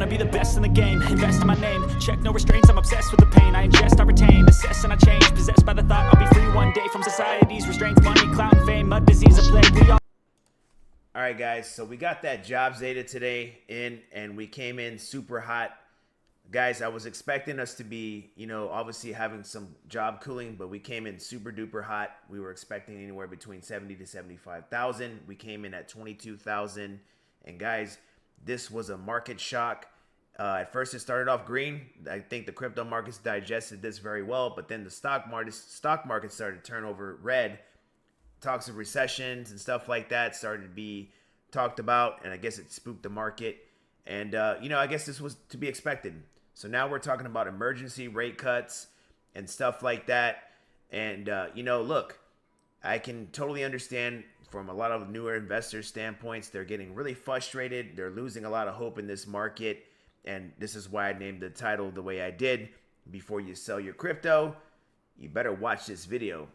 be the best in the game, invest in my name, check no restraints, I'm obsessed with the pain. I ingest, I retain, assess and I change, possessed by the thought I'll be free one day from society's restraints. Money, clout, and fame, a disease, a plague, we all... All right, guys, so we got that jobs data today in, and we came in super hot. Guys, I was expecting us to be, obviously having some job cooling, but we came in super duper hot. We were expecting anywhere between 70 to 75,000. We came in at 22,000. And guys, this was a market shock. At first, it started off green. I think the crypto markets digested this very well, but then the stock market started to turn over red. Talks of recessions and stuff like that started to be talked about, and I guess it spooked the market. And, I guess this was to be expected. So now we're talking about emergency rate cuts and stuff like that. And, look, I can totally understand from a lot of newer investors' standpoints, they're getting really frustrated. They're losing a lot of hope in this market. And this is why I named the title the way I did. Before you sell your crypto, you better watch this video.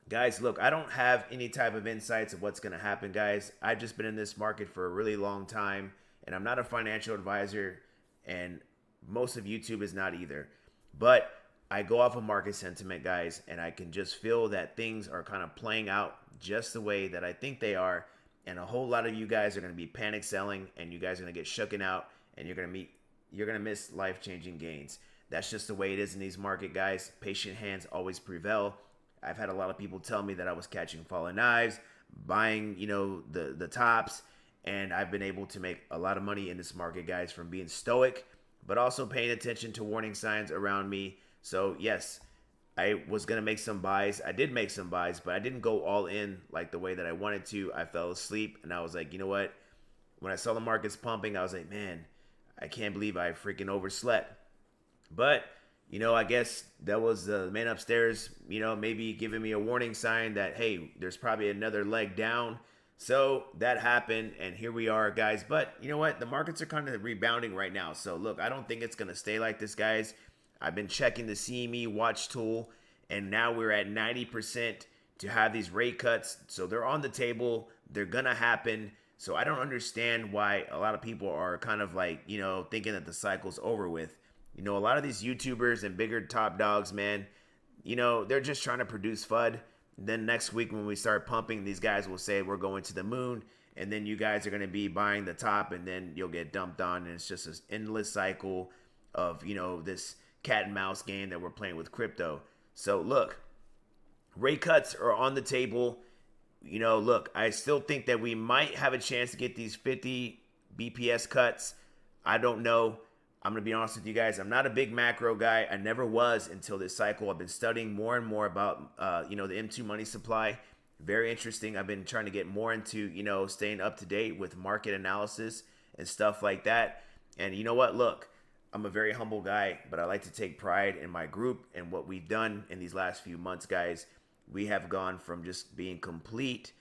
Guys, look, I don't have any type of insights of what's going to happen, guys. I've just been in this market for a really long time, and I'm not a financial advisor, and most of YouTube is not either. But I go off of market sentiment, guys, and I can just feel that things are kind of playing out just the way that I think they are. And a whole lot of you guys are going to be panic selling, and you guys are going to get shooken out, and you're going to miss life-changing gains. That's just the way it is in these market, guys. Patient hands always prevail. I've had a lot of people tell me that I was catching falling knives, buying, the tops, and I've been able to make a lot of money in this market, guys, from being stoic, but also paying attention to warning signs around me. So yes, I was going to make some buys. I did make some buys, but I didn't go all in like the way that I wanted to. I fell asleep, and I was like, you know what? When I saw the markets pumping, I was like, man, I can't believe I freaking overslept. But, I guess that was the man upstairs, maybe giving me a warning sign that, hey, there's probably another leg down. So that happened, and here we are, guys. But you know what? The markets are kind of rebounding right now. So look, I don't think it's going to stay like this, guys. I've been checking the CME watch tool, and now we're at 90% to have these rate cuts. So they're on the table. They're going to happen. So I don't understand why a lot of people are kind of like, thinking that the cycle's over with. A lot of these YouTubers and bigger top dogs, man, they're just trying to produce FUD. Then next week when we start pumping, these guys will say we're going to the moon, and then you guys are going to be buying the top, and then you'll get dumped on, and it's just this endless cycle of, this cat and mouse game that we're playing with crypto. So look, rate cuts are on the table. Look, I still think that we might have a chance to get these 50 BPS cuts. I don't know. I'm going to be honest with you guys. I'm not a big macro guy. I never was until this cycle. I've been studying more and more about, the M2 money supply. Very interesting. I've been trying to get more into, staying up to date with market analysis and stuff like that. And you know what? Look, I'm a very humble guy, but I like to take pride in my group and what we've done in these last few months, guys. We have gone from just being complete,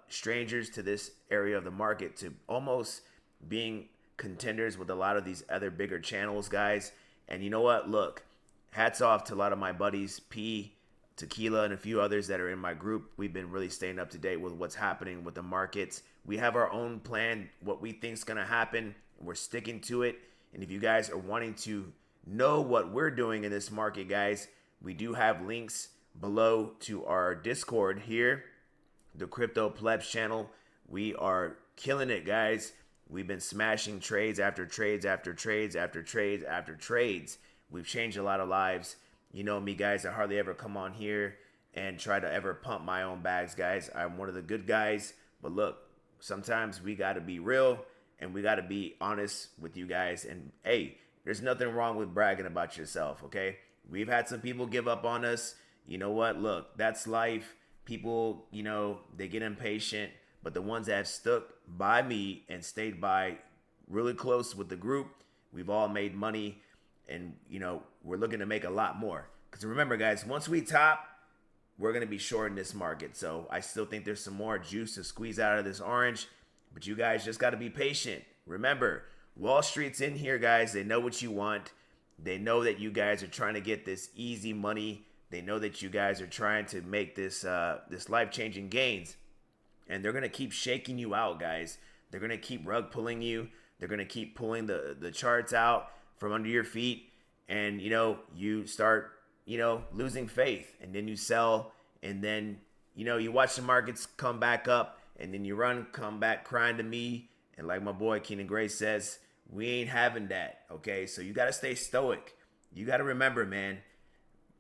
strangers to this area of the market to almost being contenders with a lot of these other bigger channels, guys. And you know what? Look, hats off to a lot of my buddies, P, Tequila, and a few others that are in my group. We've been really staying up to date with what's happening with the markets. We have our own plan, what we think is going to happen. We're sticking to it. And if you guys are wanting to know what we're doing in this market, guys, we do have links below to our Discord here, the Crypto Plebs channel. We are killing it, guys. We've been smashing trades after trades after trades after trades after trades. We've changed a lot of lives. You know me, guys. I hardly ever come on here and try to ever pump my own bags, guys. I'm one of the good guys. But look, sometimes we got to be real and we got to be honest with you guys. And hey, there's nothing wrong with bragging about yourself, okay? We've had some people give up on us. You know what? Look, that's life. People, they get impatient. But the ones that have stuck by me and stayed by really close with the group, we've all made money, and, we're looking to make a lot more. Because remember, guys, once we top, we're going to be short in this market. So I still think there's some more juice to squeeze out of this orange, but you guys just got to be patient. Remember, Wall Street's in here, guys. They know what you want. They know that you guys are trying to get this easy money. They know that you guys are trying to make this life-changing gains. And they're going to keep shaking you out, guys. They're going to keep rug pulling you. They're going to keep pulling the charts out from under your feet. And, you start, losing faith. And then you sell. And then, you watch the markets come back up. And then you come back crying to me. And like my boy Keenan Gray says, we ain't having that. Okay, so you got to stay stoic. You got to remember, man,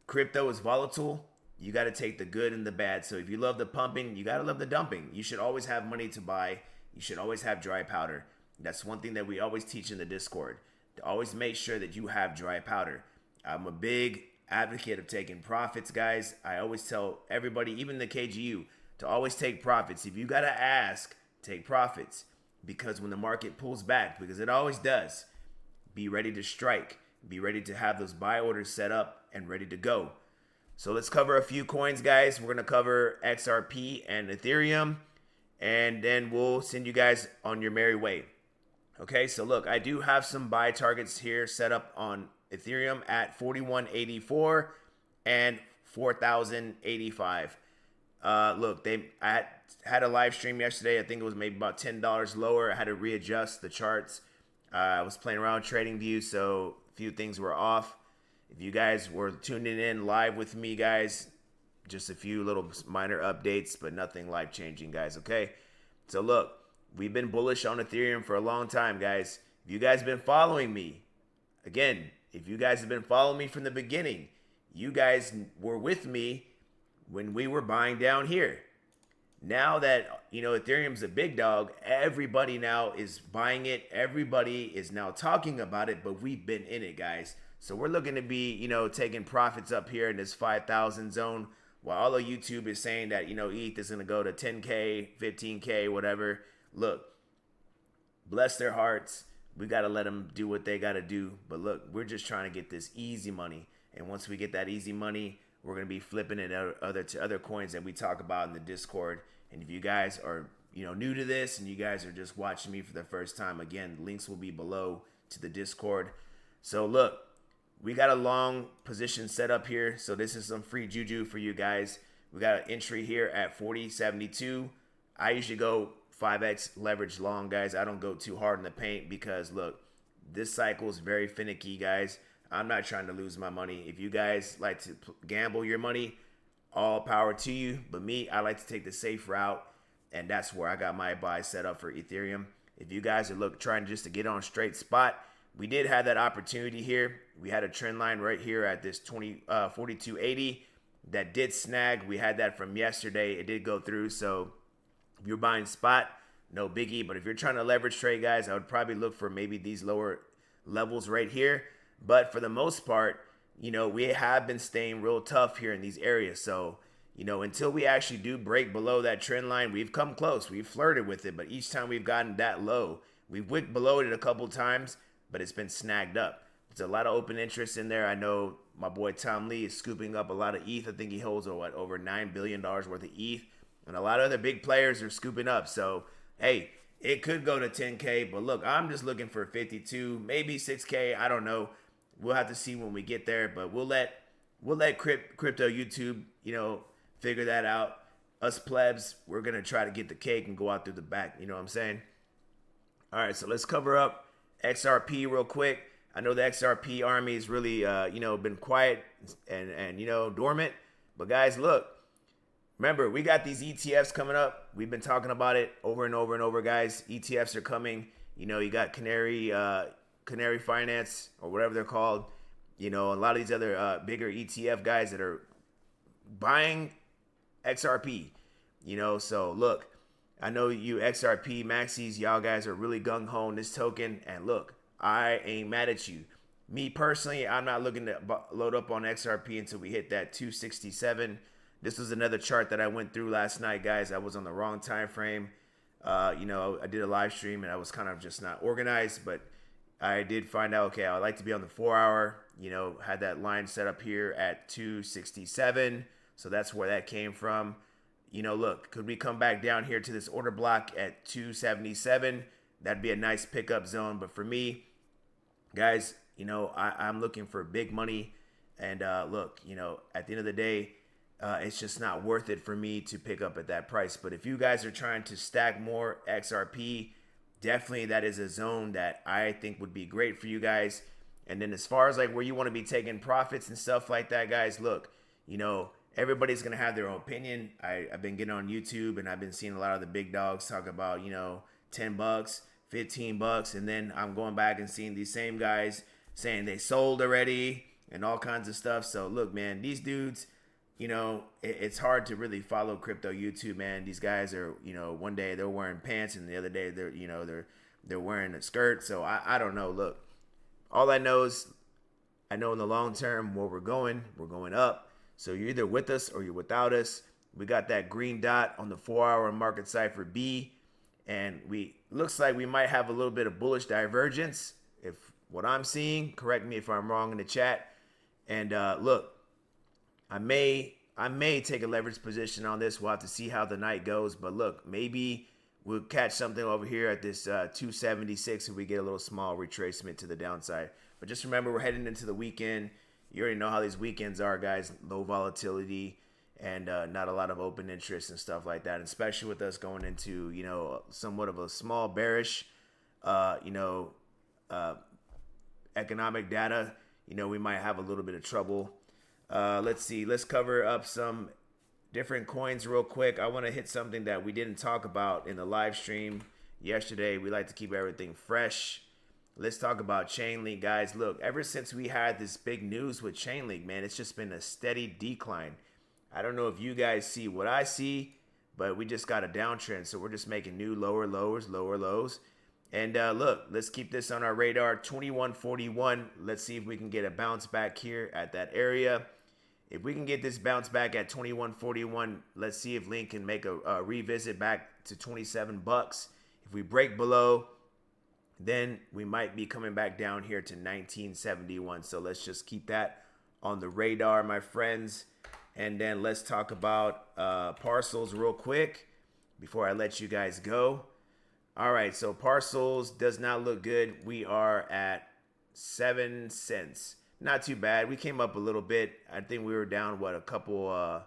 crypto is volatile. You got to take the good and the bad. So if you love the pumping, you got to love the dumping. You should always have money to buy. You should always have dry powder. That's one thing that we always teach in the Discord. To always make sure that you have dry powder. I'm a big advocate of taking profits, guys. I always tell everybody, even the KGU, to always take profits. If you got to ask, take profits. Because when the market pulls back, because it always does, be ready to strike. Be ready to have those buy orders set up and ready to go. So let's cover a few coins, guys. We're going to cover XRP and Ethereum, and then we'll send you guys on your merry way. Okay, so look, I do have some buy targets here set up on Ethereum at 4184 and 4085. Look, I had a live stream yesterday. I think it was maybe about $10 lower. I had to readjust the charts. I was playing around TradingView, so a few things were off. If you guys were tuning in live with me, guys, just a few little minor updates, but nothing life-changing, guys, okay? So look, we've been bullish on Ethereum for a long time, guys. If you guys have been following me, again, if you guys have been following me from the beginning, you guys were with me when we were buying down here. Now that, Ethereum's a big dog, everybody now is buying it. Everybody is now talking about it, but we've been in it, guys. So we're looking to be, taking profits up here in this 5,000 zone, while all of YouTube is saying that, ETH is going to go to 10K, 15K, whatever. Look, bless their hearts. We got to let them do what they got to do. But look, we're just trying to get this easy money. And once we get that easy money, we're going to be flipping it to other coins that we talk about in the Discord. And if you guys are, new to this and you guys are just watching me for the first time, again, links will be below to the Discord. So look, we got a long position set up here. So this is some free juju for you guys. We got an entry here at 40.72. I usually go 5x leverage long, guys. I don't go too hard in the paint because, look, this cycle is very finicky, guys. I'm not trying to lose my money. If you guys like to gamble your money, all power to you. But me, I like to take the safe route, and that's where I got my buy set up for Ethereum. If you guys are trying just to get on straight spot, we did have that opportunity here. We had a trend line right here at this 42.80 that did snag. We had that from yesterday. It did go through. So if you're buying spot, no biggie. But if you're trying to leverage trade, guys, I would probably look for maybe these lower levels right here. But for the most part, we have been staying real tough here in these areas. So, until we actually do break below that trend line, we've come close. We've flirted with it. But each time we've gotten that low, we've wicked below it a couple times, but it's been snagged up. There's a lot of open interest in there. I know my boy Tom Lee is scooping up a lot of ETH. I think he holds over $9 billion worth of ETH. And a lot of other big players are scooping up. So, hey, it could go to 10K. But look, I'm just looking for 52, maybe 6K. I don't know. We'll have to see when we get there. But we'll let crypto YouTube, figure that out. Us plebs, we're going to try to get the cake and go out through the back. You know what I'm saying? All right, so let's cover up XRP real quick. I know the XRP army has really, been quiet and dormant. But guys, look, remember, we got these ETFs coming up. We've been talking about it over and over and over, guys. ETFs are coming. You got Canary Finance or whatever they're called. A lot of these other bigger ETF guys that are buying XRP. So look, I know you XRP maxis, y'all guys are really gung-ho on this token. And look, I ain't mad at you. Me personally, I'm not looking to load up on XRP until we hit that 267. This was another chart that I went through last night, guys. I was on the wrong time frame. I did a live stream and I was kind of just not organized, but I did find out, okay, I like to be on the 4 hour, had that line set up here at 267. So that's where that came from. Look, could we come back down here to this order block at 277? That'd be a nice pickup zone. But for me, guys, I'm looking for big money. And look, at the end of the day, it's just not worth it for me to pick up at that price. But if you guys are trying to stack more XRP, definitely that is a zone that I think would be great for you guys. And then as far as like where you want to be taking profits and stuff like that, guys, look, everybody's going to have their own opinion. I've been getting on YouTube and I've been seeing a lot of the big dogs talk about, $10, $15. And then I'm going back and seeing these same guys saying they sold already and all kinds of stuff. So look, man, these dudes, it's hard to really follow crypto YouTube, man. These guys are, one day they're wearing pants and the other day they're wearing a skirt. So I don't know. Look, all I know is I know in the long term where we're going up. So you're either with us or you're without us. We got that green dot on the 4-hour market cipher B, and looks like we might have a little bit of bullish divergence. If what I'm seeing, correct me if I'm wrong in the chat. And look, I may take a leverage position on this. We'll have to see how the night goes. But look, maybe we'll catch something over here at this 276 if we get a little small retracement to the downside. But just remember, we're heading into the weekend. You already know how these weekends are, guys. Low volatility and not a lot of open interest and stuff like that. And especially with us going into, somewhat of a small bearish, economic data, we might have a little bit of trouble. Let's see. Let's cover up some different coins real quick. I want to hit something that we didn't talk about in the live stream yesterday. We like to keep everything fresh. Let's talk about Chainlink, guys. Look, ever since we had this big news with Chainlink, man, it's just been a steady decline. I don't know if you guys see what I see, but we just got a downtrend. So we're just making new lower lows. And look, let's keep this on our radar. 2141. Let's see if we can get a bounce back here at that area. If we can get this bounce back at 2141, let's see if Link can make a revisit back to $27. If we break below, then we might be coming back down here to 1971. So let's just keep that on the radar, my friends. And then let's talk about parcels real quick before I let you guys go. All right, so parcels does not look good. We are at 7 cents. Not too bad. We came up a little bit. I think we were down, a couple,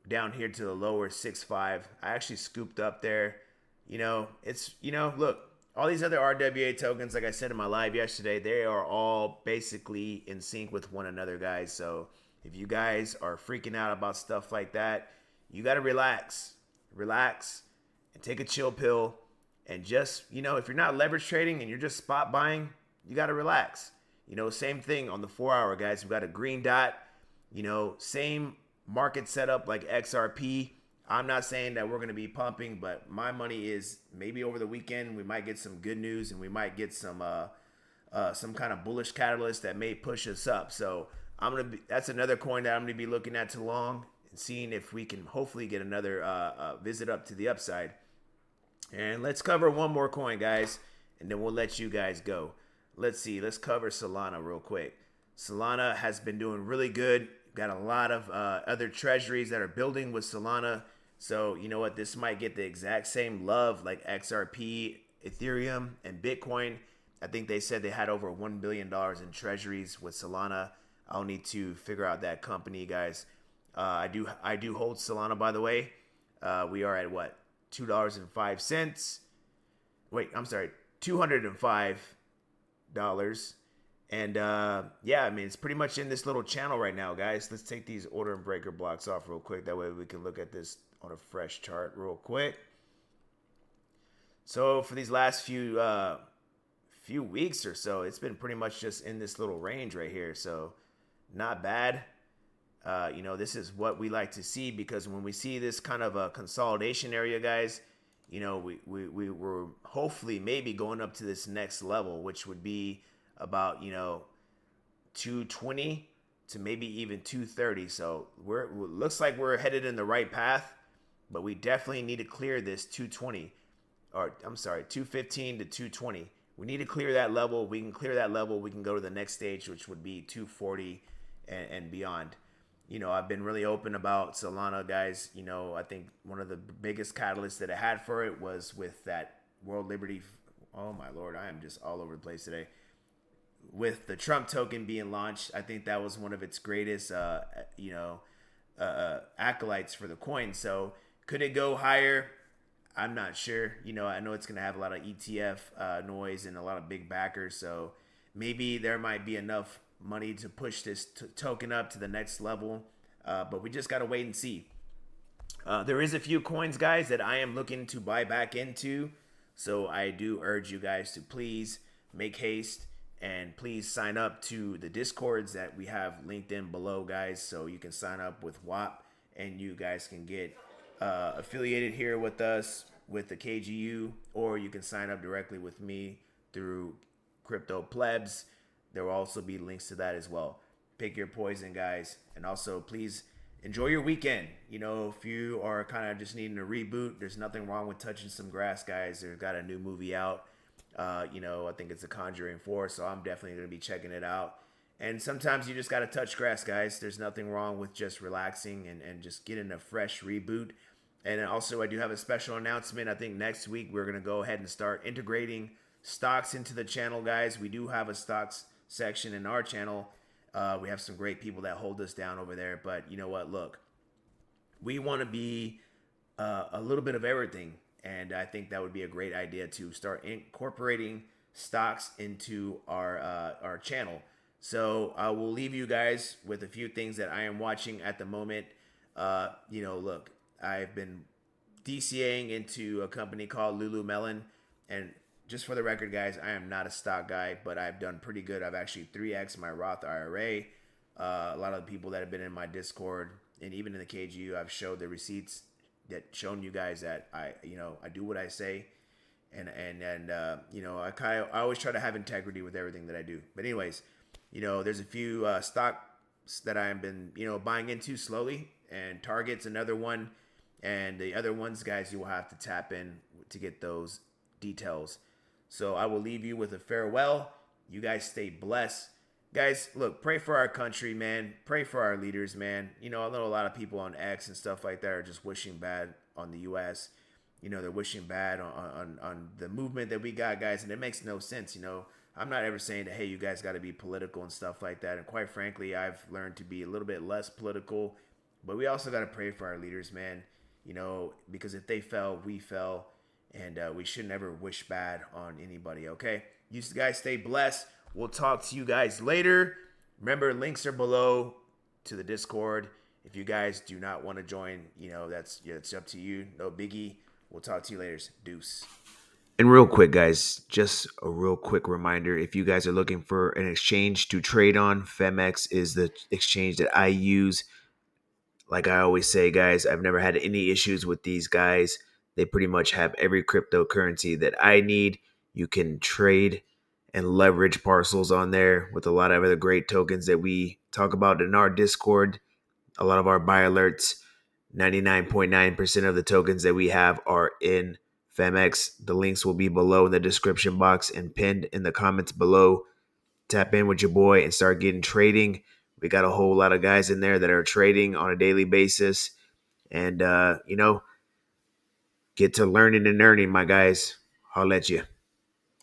down here to the lower 6.5. I actually scooped up there. Look, all these other RWA tokens, like I said in my live yesterday, they are all basically in sync with one another, guys. So if you guys are freaking out about stuff like that, you got to relax and take a chill pill. And just, if you're not leverage trading and you're just spot buying, you got to relax. Same thing on the 4-hour, guys. We've got a green dot, same market setup like XRP. I'm not saying that we're going to be pumping, but my money is maybe over the weekend we might get some good news and we might get some kind of bullish catalyst that may push us up. So that's another coin that I'm going to be looking at to long and seeing if we can hopefully get another visit up to the upside. And let's cover one more coin, guys, and then we'll let you guys go. Let's see. Let's cover Solana real quick. Solana has been doing really good. Got a lot of other treasuries that are building with Solana. So, you know what? This might get the exact same love like XRP, Ethereum, and Bitcoin. I think they said they had over $1 billion in treasuries with Solana. I'll need to figure out that company, guys. I do hold Solana, by the way. We are at what? $2.05. Wait, I'm sorry, $205. And yeah, I mean, it's pretty much in this little channel right now, guys. Let's take these order and breaker blocks off real quick. That way we can look at this on a fresh chart real quick. So for these last few weeks or so, it's been pretty much just in this little range right here. So not bad. This is what we like to see, because when we see this kind of a consolidation area, guys, we were hopefully maybe going up to this next level, which would be about, 220 to maybe even 230. So looks like we're headed in the right path, but we definitely need to clear this 220, or I'm sorry, 215 to 220. We need to clear that level. We can clear that level. We can go to the next stage, which would be 240 and beyond. I've been really open about Solana, guys. I think one of the biggest catalysts that I had for it was with that World Liberty. Oh my Lord, I am just all over the place today. With the Trump token being launched, I think that was one of its greatest, acolytes for the coin. So could it go higher? I'm not sure. I know it's going to have a lot of ETF noise and a lot of big backers. So maybe there might be enough money to push this token up to the next level. But we just got to wait and see. There is a few coins, guys, that I am looking to buy back into. So I do urge you guys to please make haste and please sign up to the Discords that we have linked in below, guys. So you can sign up with WAP and you guys can get affiliated here with us with the KGU, or you can sign up directly with me through Crypto Plebs. There will also be links to that as well. Pick your poison, guys. And also, please enjoy your weekend. If you are kind of just needing a reboot, there's nothing wrong with touching some grass, guys. They've got a new movie out. I think it's The Conjuring 4, so I'm definitely going to be checking it out. And sometimes you just got to touch grass, guys. There's nothing wrong with just relaxing and just getting a fresh reboot. And also, I do have a special announcement. I think next week we're going to go ahead and start integrating stocks into the channel, guys. We do have a stocks section in our channel. We have some great people that hold us down over there. But you know what? Look, we want to be a little bit of everything. And I think that would be a great idea to start incorporating stocks into our channel. So I will leave you guys with a few things that I am watching at the moment. Look, I've been DCAing into a company called Lululemon. And just for the record, guys, I am not a stock guy, but I've done pretty good. I've actually 3x my Roth IRA. A lot of the people that have been in my Discord and even in the KGU, I've showed the receipts that shown you guys that I do what I say. And I always try to have integrity with everything that I do. But anyways, there's a few stocks that I've been, buying into slowly, and Target's another one. And the other ones, guys, you will have to tap in to get those details. So I will leave you with a farewell. You guys stay blessed. Guys, look, pray for our country, man. Pray for our leaders, man. I know a lot of people on X and stuff like that are just wishing bad on the U.S. They're wishing bad on the movement that we got, guys. And it makes no sense, I'm not ever saying that, hey, you guys got to be political and stuff like that. And quite frankly, I've learned to be a little bit less political. But we also got to pray for our leaders, man. Because if they fell, we fell. And we should never wish bad on anybody, okay? You guys stay blessed. We'll talk to you guys later. Remember, links are below to the Discord. If you guys do not want to join, it's up to you. No biggie. We'll talk to you later. Deuce. And real quick, guys, just a real quick reminder. If you guys are looking for an exchange to trade on, PHEMEX is the exchange that I use. Like I always say, guys, I've never had any issues with these guys. They pretty much have every cryptocurrency that I need. You can trade and leverage parcels on there with a lot of other great tokens that we talk about in our Discord. A lot of our buy alerts, 99.9% of the tokens that we have are in PHEMEX. The links will be below in the description box and pinned in the comments below. Tap in with your boy and start getting trading. We got a whole lot of guys in there that are trading on a daily basis. And, get to learning and earning, my guys. I'll let you.